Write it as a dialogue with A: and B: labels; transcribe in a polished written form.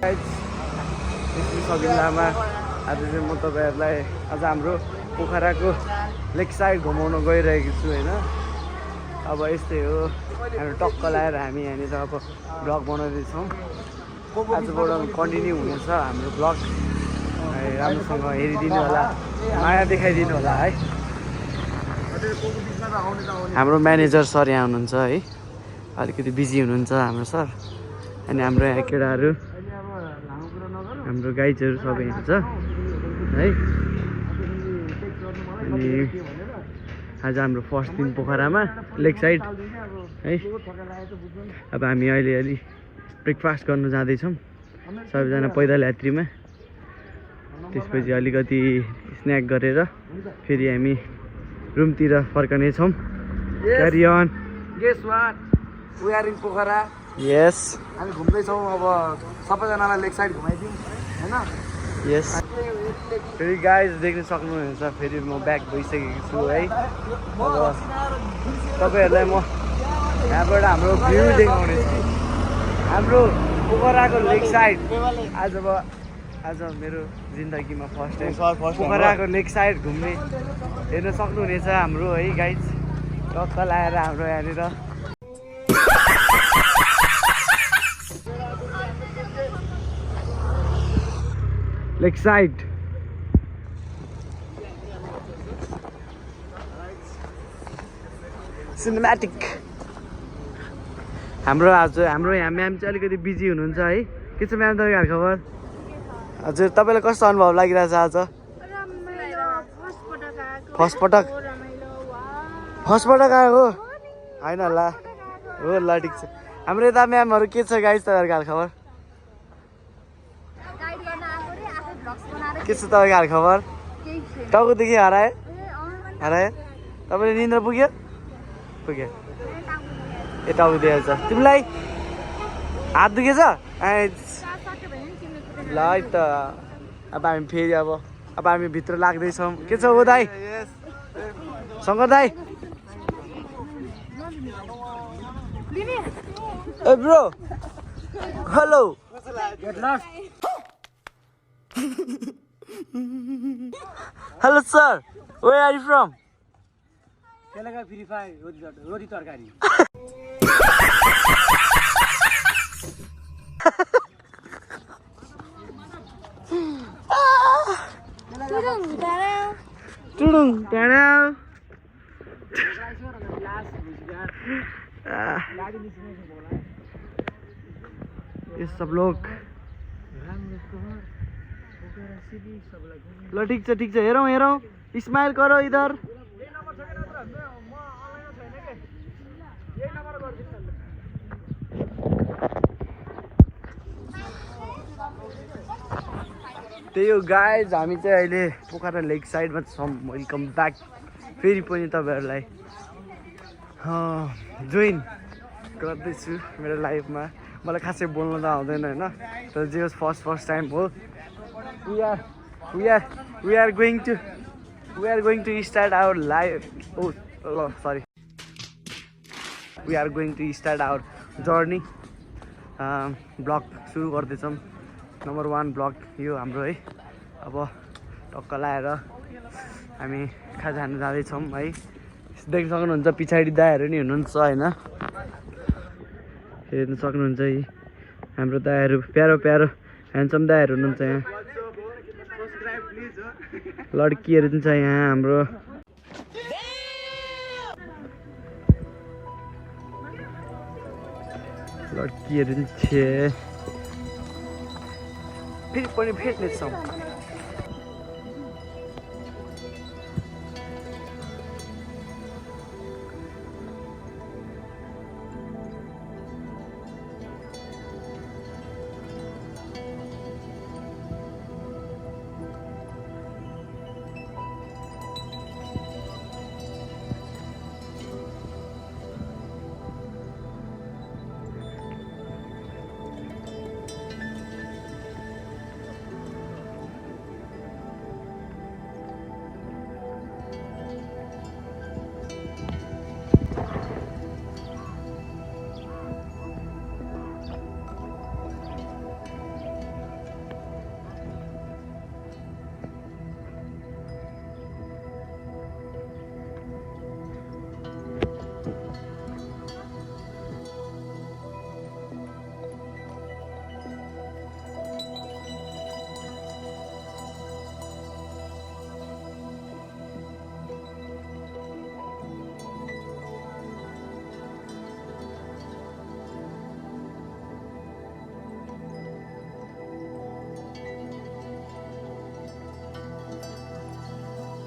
A: सगिल्लामा आज चाहिँ म तपाईँहरूलाई आज हाम्रो पोखराको लेक साइड घुमाउन गइरहेको छु होइन। अब यस्तै हो, हाम्रो टक्क लाएर हामी यहाँनिर अब भ्लग बनाउँदैछौँ। आजबाट कन्टिन्यू हुनेछ हाम्रो भ्लग, राम्रोसँग हेरिदिनु होला, माया देखाइदिनु होला है। हाम्रो म्यानेजर सर यहाँ हुनुहुन्छ है, अलिकति बिजी हुनुहुन्छ हाम्रो सर। अनि हाम्रो यहाँ केटाहरू, हाम्रो गाइजहरू सबै यहाँ छ है। अनि आज हाम्रो फर्स्ट दिन पोखरामा लेक साइड है। अब हामी अहिले अलि ब्रेकफास्ट गर्नु जाँदैछौँ सबैजना पैदल यात्रीमा। त्यसपछि अलिकति स्न्याक गरेर फेरि हामी रुमतिर फर्कनेछौँ। Carry on.
B: Guess what, we are in Pokhara.
A: Yes,
B: हामी घुम्दैछौँ। अब सबैजनालाई लेक साइड घुमाइदिउँ होइन।
A: यस, फेरि गाइज देख्न सक्नुहुनेछ, फेरि म ब्याक भइसकेको छु है। अब तपाईँहरूलाई म यहाँबाट हाम्रो भ्यू देखाउने छु, हाम्रो पोखराको लेक साइड। आज मेरो जिन्दगीमा फर्स्ट टाइम पोखराको लेक साइड घुम्ने हेर्न सक्नुहुनेछ हाम्रो है गाइज। टक्क लाएर हाम्रो यहाँनिर लेक साइड। सिनेमेटिक। हाम्रो यहाँ म्याम चाहिँ अलिकति बिजी हुनुहुन्छ है। के छ म्याम तपाईँको हालखबर? हजुर, तपाईँलाई कस्तो अनुभव लागिरहेछ आज? फर्स्ट पटक आएको होइन होला हो, ल ठिक छ। हाम्रो यता म्यामहरू के छ गाइज तपाईँहरूको हालखबर? के छ तपाईँको हालखबर? टाउकोदेखि हरायो? तपाईँले निन्द्रा पुग्यो? ए टाउको दिएछ। तिमीलाई हात दुखेछ? ल है त, अब हामी फेरि अब हामी भित्र लाग्दैछौँ। के छ हो दाइ? शङ्कर दाइ? ए bro, hello. Hello sir, where are you from?
B: Free Fire रोटी तरकारी।
A: टुडुङ टाढा। ये सब लोग ल ठिक छ हेरौँ, स्माइल करो इधर। त्यही हो गाइज, हामी चाहिँ अहिले पोखरा लेक साइडमा छौँ। वेलकम ब्याक फेरि पनि तपाईँहरूलाई जोइन गर्दैछु मेरो लाइफमा। मलाई खासै बोल्न त आउँदैन होइन, तर जे होस् फर्स्ट टाइम हो। we are going to start our life. We are going to start our journey. Blog सुरु गर्दैछौँ। नम्बर 1 ब्लग यो हाम्रो है। अब टक्क लाएर हामी खाजा खानु जाँदैछौँ है। देख्न सक्नुहुन्छ पछाडि दायाहरू नि हुनुहुन्छ होइन, हेर्न सक्नुहुन्छ है। हाम्रो दायाहरू प्यारो ह्यान्डसम दायाहरू हुनुहुन्छ यहाँ। लड्कीहरू पनि छ यहाँ हाम्रो। लड्कीहरू पनि छ, फेरि पनि भेट्नेछौँ।